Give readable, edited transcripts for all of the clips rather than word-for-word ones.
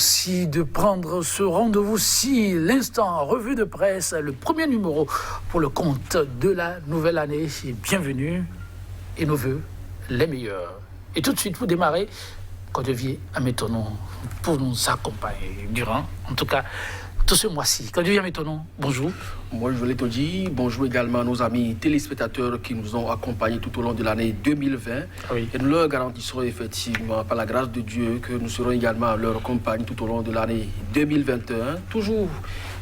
Merci de prendre ce rendez-vous-ci, l'instant revue de presse, le premier numéro pour le compte de la nouvelle année. Bienvenue et nos voeux les meilleurs. Et tout de suite, pour démarrer, Codivier Amétonon pour nous accompagner durant, en tout cas, tout ce mois-ci. Codivier Amétonon, bonjour. Moi, je voulais te dire bonjour également à nos amis téléspectateurs qui nous ont accompagnés tout au long de l'année 2020. Oui. Et nous leur garantissons effectivement, par la grâce de Dieu, que nous serons également à leur compagnie tout au long de l'année 2021, toujours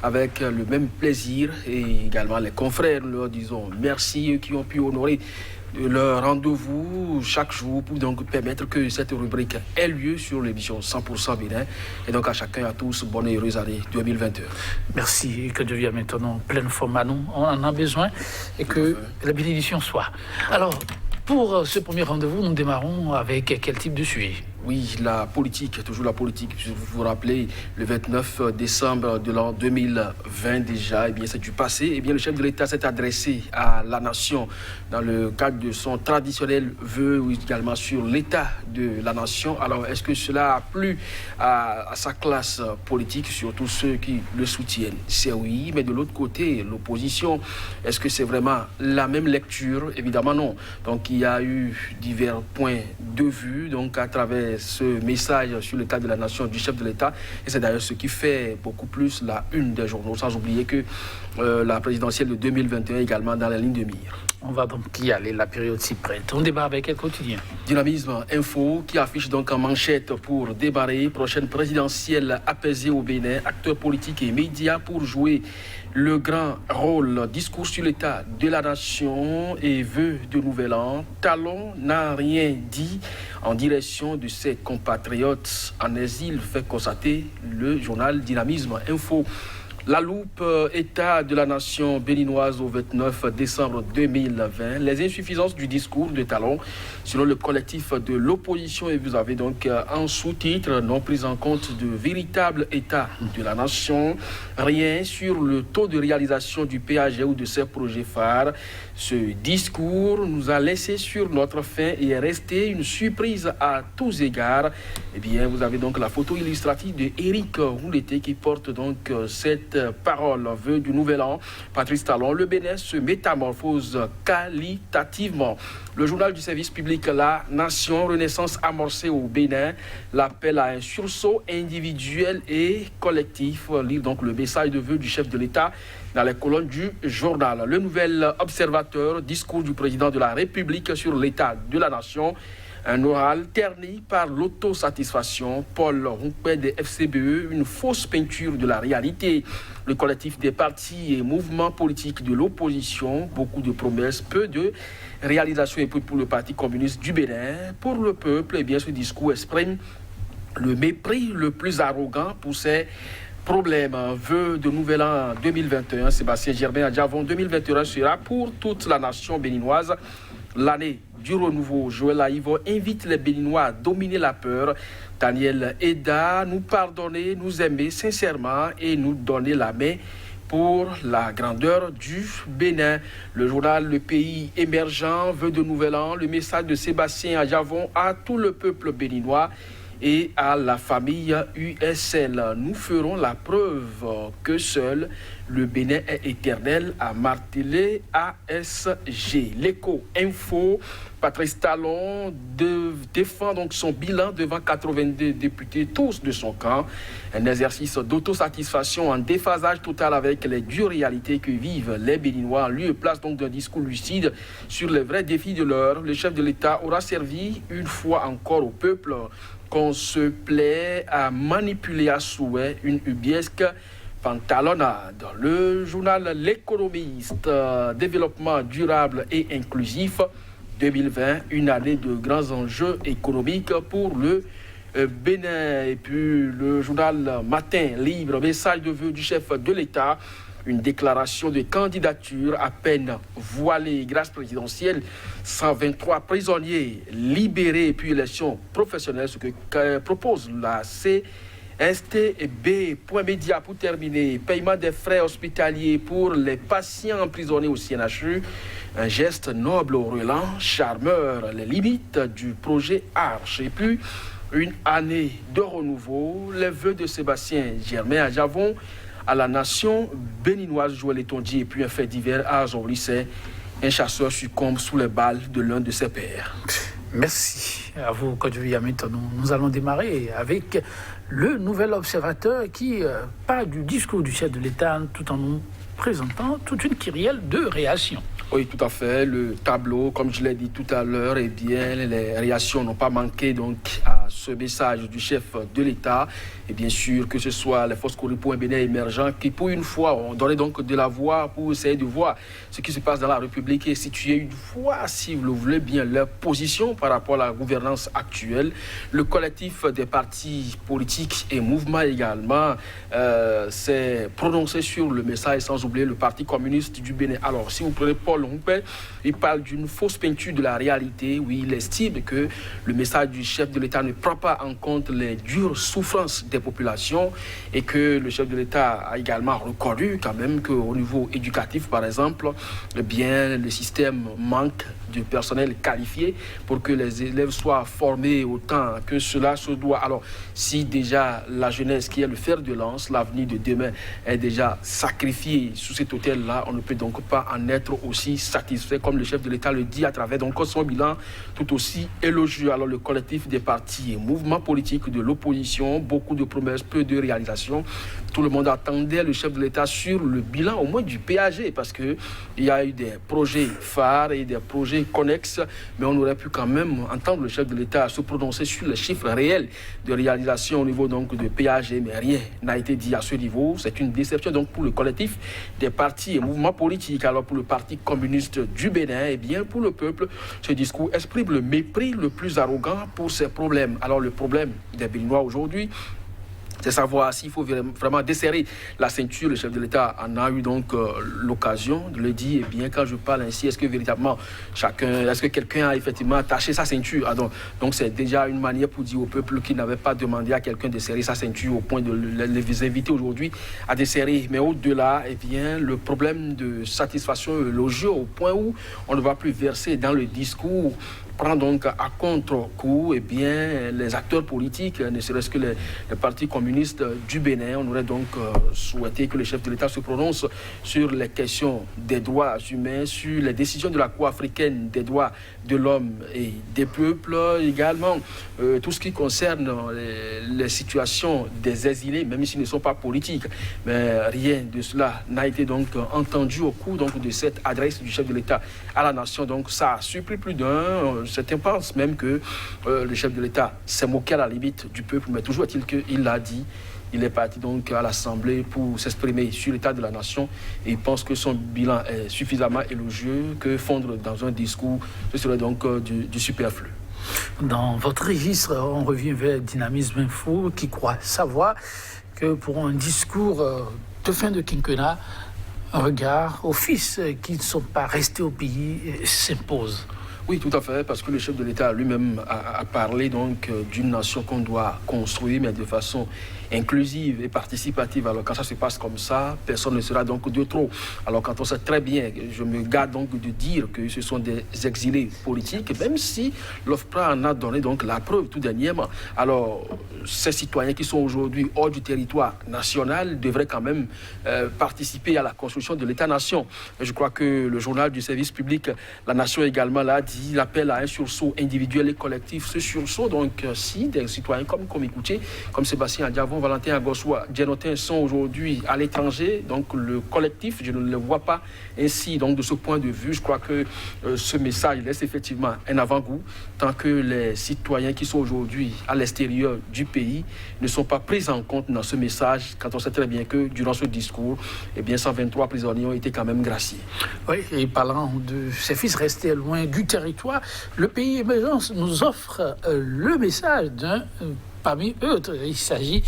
avec le même plaisir. Et également les confrères, nous leur disons merci, eux qui ont pu honorer leur rendez-vous chaque jour pour donc permettre que cette rubrique ait lieu sur l'émission 100% Bénin. Et donc à chacun et à tous, bonne et heureuse année 2021. Merci, que Dieu vienne maintenant pleine forme à nous. On en a besoin et que la bénédiction soit. Alors, pour ce premier rendez-vous, nous démarrons avec quel type de sujet ? Oui, la politique, toujours la politique. Vous vous rappelez, le 29 décembre de l'an 2020 déjà, eh bien, c'est du passé. Eh bien, le chef de l'État s'est adressé à la nation dans le cadre de son traditionnel vœu, également sur l'état de la nation. Alors, est-ce que cela a plu à sa classe politique, surtout ceux qui le soutiennent? C'est oui, mais de l'autre côté, l'opposition, est-ce que c'est vraiment la même lecture? Évidemment non. Donc, il y a eu divers points de vue, donc à travers ce message sur l'état de la nation du chef de l'État. Et c'est d'ailleurs ce qui fait beaucoup plus la une des journaux, sans oublier que la présidentielle de 2021 est également dans la ligne de mire. On va donc y aller, la période s'y prête. On démarre avec quel quotidien? Dynamisme Info qui affiche donc en manchette pour démarrer prochaine présidentielle apaisée au Bénin, acteurs politiques et médias pour jouer le grand rôle. Discours sur l'état de la nation et vœux de nouvel an. Talon n'a rien dit en direction de ses compatriotes en exil, fait constater le journal Dynamisme Info. La loupe, état de la nation béninoise au 29 décembre 2020. Les insuffisances du discours de Talon, selon le collectif de l'opposition. Et vous avez donc en sous-titre, non prise en compte de véritable état de la nation. Rien sur le taux de réalisation du PAG ou de ses projets phares. Ce discours nous a laissé sur notre faim et est resté une surprise à tous égards. Eh bien, vous avez donc la photo illustrative de Éric Rouleté qui porte donc cette parole, vœu du nouvel an. Patrice Talon, le Bénin se métamorphose qualitativement. Le journal du service public La Nation, renaissance amorcée au Bénin, l'appel à un sursaut individuel et collectif. Lire donc le message de vœu du chef de l'État dans les colonnes du journal. Le nouvel observateur, discours du président de la République sur l'état de la nation. Un oral terni par l'autosatisfaction. Paul Roumpet des FCBE, une fausse peinture de la réalité. Le collectif des partis et mouvements politiques de l'opposition, beaucoup de promesses, peu de réalisations et pour le Parti communiste du Bénin. Pour le peuple, eh bien, ce discours exprime le mépris le plus arrogant pour ces problèmes. Vœu de nouvel an 2021, Sébastien Germain à Djavon 2021 sera pour toute la nation béninoise l'année du renouveau. Joël Aïvo invite les Béninois à dominer la peur. Daniel Eda, nous pardonner, nous aimer sincèrement et nous donner la main pour la grandeur du Bénin. Le journal Le Pays émergent, vœu de nouvel an, le message de Sébastien Adjavon à tout le peuple béninois et à la famille USL. Nous ferons la preuve que seul le Bénin est éternel, a martelé ASG. L'écho info, Patrice Talon défend donc son bilan devant 82 députés, tous de son camp. Un exercice d'autosatisfaction en déphasage total avec les dures réalités que vivent les Béninois. En lieu et place donc d'un discours lucide sur les vrais défis de l'heure. Le chef de l'État aura servi une fois encore au peuple qu'on se plaît à manipuler à souhait une ubiesque pantalonnade. Le journal L'Économiste, développement durable et inclusif 2020, une année de grands enjeux économiques pour le Bénin. Et puis le journal Matin Libre, message de vœux du chef de l'État. Une déclaration de candidature à peine voilée, grâce présidentielle, 123 prisonniers libérés et puis élection professionnelle, ce que propose la CSTB.media pour terminer. Paiement des frais hospitaliers pour les patients emprisonnés au CNHU. Un geste noble au relent, charmeur, les limites du projet Arche. Et puis, une année de renouveau. Les vœux de Sébastien Germain Adjavon à la nation béninoise, Joël Etonji, et puis un fait divers à Azorlissé. Un chasseur succombe sous les balles de l'un de ses pairs. Merci à vous, Kodjoui Amit. Nous allons démarrer avec le nouvel observateur qui parle du discours du chef de l'État tout en nous présentant toute une kyrielle de réactions. Oui, tout à fait. Le tableau, comme je l'ai dit tout à l'heure, eh bien, les réactions n'ont pas manqué donc à ce message du chef de l'État. Et bien sûr, que ce soit les forces Coripo et Bénin émergents qui, pour une fois, ont donné donc de la voix pour essayer de voir ce qui se passe dans la République et situer une fois, si vous le voulez bien, leur position par rapport à la gouvernance actuelle. Le collectif des partis politiques et mouvements également s'est prononcé sur le message, sans oublier le Parti communiste du Bénin. Alors, si vous prenez Paul Humpé, il parle d'une fausse peinture de la réalité. Oui, il estime que le message du chef de l'État ne prend pas en compte les dures souffrances des populations et que le chef de l'État a également reconnu quand même qu'au niveau éducatif, par exemple, eh bien, le système manque de personnel qualifié pour que les élèves soient formés autant que cela se doit. Alors, si déjà la jeunesse qui est le fer de lance, l'avenir de demain est déjà sacrifié sous cet autel-là, on ne peut donc pas en être aussi satisfait, comme le chef de l'État le dit à travers donc son bilan tout aussi élogieux. Alors, le collectif des partis et mouvements politiques de l'opposition, beaucoup de promesses, peu de réalisations. Tout le monde attendait le chef de l'État sur le bilan au moins du PAG parce qu'il y a eu des projets phares et des projets connexes, mais on aurait pu quand même entendre le chef de l'État se prononcer sur les chiffres réels de réalisation au niveau donc de PAG, mais rien n'a été dit à ce niveau. C'est une déception donc pour le collectif des partis et mouvements politiques. Alors pour le Parti communiste du Bénin, et bien pour le peuple, ce discours exprime le mépris le plus arrogant pour ces problèmes. Alors le problème des Béninois aujourd'hui, c'est savoir s'il faut vraiment desserrer la ceinture. Le chef de l'État en a eu donc l'occasion de le dire. Et bien, quand je parle ainsi, est-ce que véritablement est-ce que quelqu'un a effectivement attaché sa ceinture? Donc c'est déjà une manière pour dire au peuple qu'il n'avait pas demandé à quelqu'un de serrer sa ceinture au point de les inviter aujourd'hui à desserrer. Mais au-delà, eh bien, le problème de satisfaction logio au point où on ne va plus verser dans le discours prend donc à contre-coup eh bien, les acteurs politiques, ne serait-ce que les partis communistes du Bénin. On aurait donc souhaité que le chef de l'État se prononce sur les questions des droits humains, sur les décisions de la Cour africaine des droits de l'homme et des peuples, également tout ce qui concerne les situations des exilés, même s'ils ne sont pas politiques. Mais rien de cela n'a été donc entendu au cours donc, de cette adresse du chef de l'État à la nation. Donc ça a surpris plus d'un. Certains pensent même que le chef de l'État s'est moqué à la limite du peuple, mais toujours est-il qu'il l'a dit. Il est parti donc à l'Assemblée pour s'exprimer sur l'état de la nation et il pense que son bilan est suffisamment élogieux que fondre dans un discours, ce serait donc du superflu. Dans votre registre, on revient vers Dynamisme Info qui croit savoir que pour un discours de fin de quinquennat, un regard aux fils qui ne sont pas restés au pays s'impose. Oui, tout à fait, parce que le chef de l'État lui-même a parlé donc d'une nation qu'on doit construire, mais de façon inclusive et participative. Alors quand ça se passe comme ça, personne ne sera donc de trop. Alors quand on sait très bien, je me garde donc de dire que ce sont des exilés politiques, même si l'OFPRA en a donné donc la preuve tout dernièrement. Alors ces citoyens qui sont aujourd'hui hors du territoire national devraient quand même participer à la construction de l'État-nation. Je crois que le journal du service public, La Nation également l'a dit, il appelle à un sursaut individuel et collectif. Ce sursaut, donc, si des citoyens comme Écoutez, comme Sébastien Adjavon, Valentin Agossoua, Djenotin sont aujourd'hui à l'étranger, donc le collectif, je ne le vois pas ainsi. Donc de ce point de vue, je crois que ce message laisse effectivement un avant-goût, tant que les citoyens qui sont aujourd'hui à l'extérieur du pays ne sont pas pris en compte dans ce message, quand on sait très bien que durant ce discours, eh bien 123 prisonniers ont été quand même graciés. Oui, et parlant de ces fils restés loin du territoire, le pays émergence nous offre le message d'un parmi eux. Il s'agit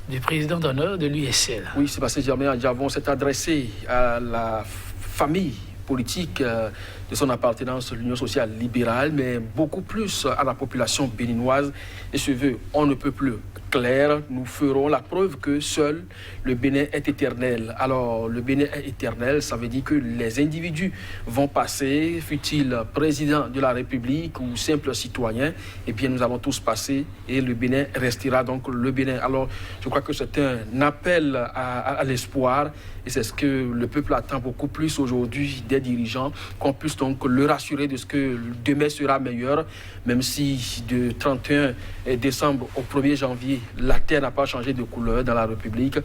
du président d'honneur de l'USL. Oui, Sébastien Germain Adjavon s'est adressé à la famille politique de son appartenance à l'Union sociale libérale, mais beaucoup plus à la population béninoise. Et ce vœu, on ne peut plus clair, nous ferons la preuve que seul le Bénin est éternel. Alors, le Bénin est éternel, ça veut dire que les individus vont passer, fût-il président de la République ou simple citoyen, eh bien, nous allons tous passer et le Bénin restera donc le Bénin. Alors, je crois que c'est un appel à l'espoir et c'est ce que le peuple attend beaucoup plus aujourd'hui des dirigeants, qu'on puisse donc le rassurer de ce que demain sera meilleur, même si de 31 décembre au 1er janvier, la terre n'a pas changé de couleur dans la République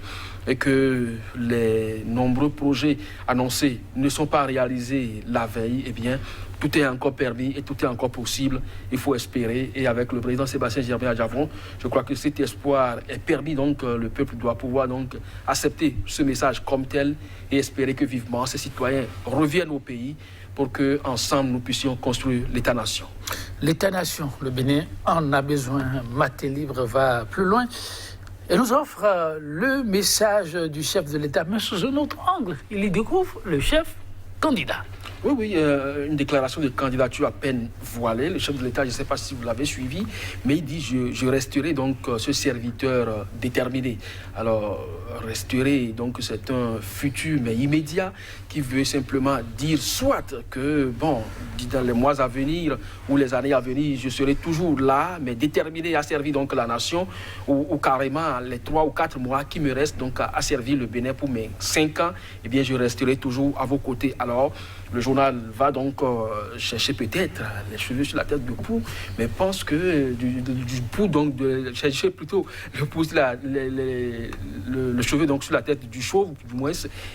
et que les nombreux projets annoncés ne sont pas réalisés la veille, eh bien, tout est encore permis et tout est encore possible. Il faut espérer. Et avec le président Sébastien Germain Adjavon, je crois que cet espoir est permis. Donc, le peuple doit pouvoir donc accepter ce message comme tel et espérer que vivement ces citoyens reviennent au pays pour qu'ensemble nous puissions construire l'État-nation. L'État-nation, le Bénin en a besoin. Maté Libre va plus loin et nous offre le message du chef de l'État, mais sous un autre angle. Il y découvre le chef candidat. Oui, une déclaration de candidature à peine voilée. Le chef de l'État, je ne sais pas si vous l'avez suivi, mais il dit je resterai donc ce serviteur déterminé. Alors, resterai, donc c'est un futur, mais immédiat, qui veut simplement dire soit que, bon, dans les mois à venir ou les années à venir, je serai toujours là, mais déterminé à servir donc la nation, ou carrément les 3 ou 4 mois qui me restent donc à servir le Bénin pour mes 5 ans, eh bien, je resterai toujours à vos côtés. Alors, le journal va donc chercher peut-être les cheveux sur la tête du pou, mais pense que du pou, donc de chercher plutôt le cheveu donc sur la tête du chauve, du moins,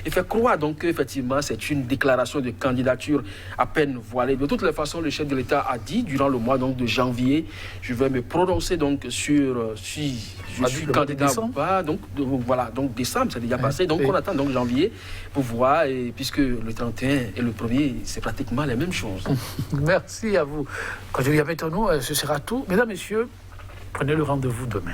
et faire croire donc qu'effectivement c'est une déclaration de candidature à peine voilée. De toutes les façons, le chef de l'État a dit durant le mois donc de janvier, je vais me prononcer donc sur si je suis candidat ou pas. Donc voilà, donc décembre c'est déjà passé, donc on attend donc janvier pour voir, et puisque le 31 et le 1er, c'est pratiquement les mêmes choses. Merci à vous. Quand je viens avec nous, ce sera tout. Mesdames, Messieurs, prenez le rendez-vous demain.